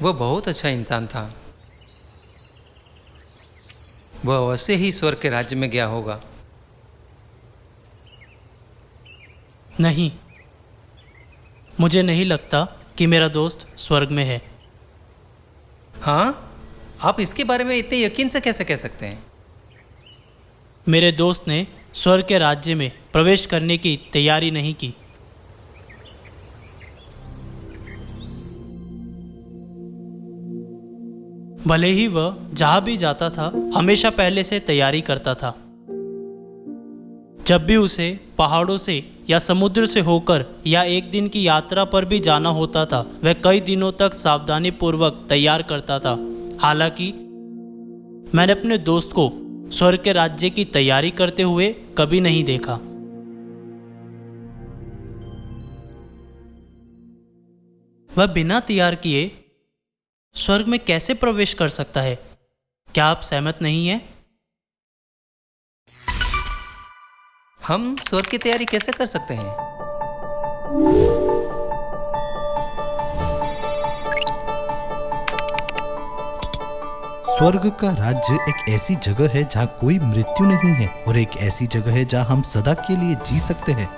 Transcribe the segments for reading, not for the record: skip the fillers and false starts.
वह बहुत अच्छा इंसान था। वह अवश्य ही स्वर्ग के राज्य में गया होगा। नहीं, मुझे नहीं लगता कि मेरा दोस्त स्वर्ग में है। हाँ? आप इसके बारे में इतने यकीन से कैसे कह सकते हैं? मेरे दोस्त ने स्वर्ग के राज्य में प्रवेश करने की तैयारी नहीं की। भले ही वह जहाँ भी जाता था हमेशा पहले से तैयारी करता था। जब भी उसे पहाड़ों से या समुद्र से होकर या एक दिन की यात्रा पर भी जाना होता था, वह कई दिनों तक सावधानी पूर्वक तैयार करता था। हालांकि मैंने अपने दोस्त को स्वर्ग के राज्य की तैयारी करते हुए कभी नहीं देखा। वह बिना तैयार किए स्वर्ग में कैसे प्रवेश कर सकता है? क्या आप सहमत नहीं हैं? हम स्वर्ग की तैयारी कैसे कर सकते हैं? स्वर्ग का राज्य एक ऐसी जगह है जहाँ कोई मृत्यु नहीं है और एक ऐसी जगह है जहाँ हम सदा के लिए जी सकते हैं।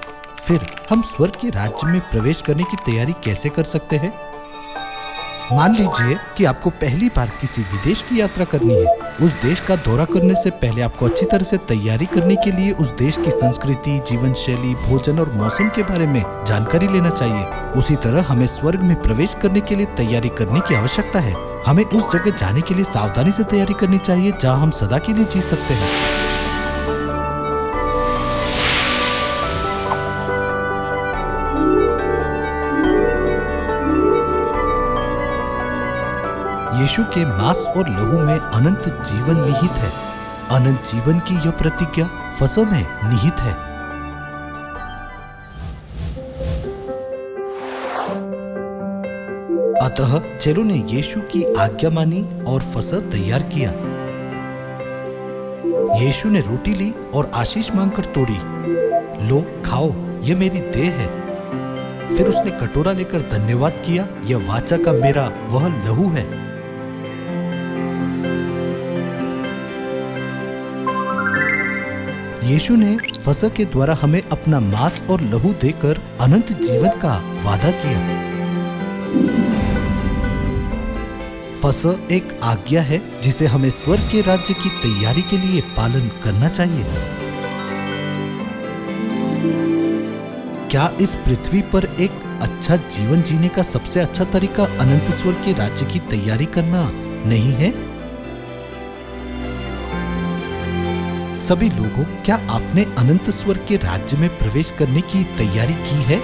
फिर हम स्वर्ग के राज्य में प्रवेश करने की तैयारी कैसे कर सकते हैं? मान लीजिए कि आपको पहली बार किसी विदेश की यात्रा करनी है। उस देश का दौरा करने से पहले आपको अच्छी तरह से तैयारी करने के लिए उस देश की संस्कृति, जीवन शैली, भोजन और मौसम के बारे में जानकारी लेना चाहिए। उसी तरह हमें स्वर्ग में प्रवेश करने के लिए तैयारी करने की आवश्यकता है। हमें उस जगह जाने के लिए सावधानी से तैयारी करनी चाहिए जहाँ हम सदा के लिए जी सकते हैं। यीशु के मांस और लहू में अनंत जीवन निहित है। अनंत जीवन की यह प्रतिज्ञा फसह में निहित है। अतः चेलों ने यीशु की आज्ञा मानी और फसह तैयार किया। यीशु ने रोटी ली और आशीष मांगकर तोड़ी। लो, खाओ, यह मेरी देह है। फिर उसने कटोरा लेकर धन्यवाद किया, यह वाचा का मेरा वह लहू है। यीशु ने फसह के द्वारा हमें अपना मांस और लहू देकर अनंत जीवन का वादा किया। फसह एक आज्ञा है जिसे हमें स्वर्ग के राज्य की तैयारी के लिए पालन करना चाहिए। क्या इस पृथ्वी पर एक अच्छा जीवन जीने का सबसे अच्छा तरीका अनंत स्वर्ग के राज्य की तैयारी करना नहीं है? सभी लोगों, क्या आपने अनंत स्वर्ग के राज्य में प्रवेश करने की तैयारी की है?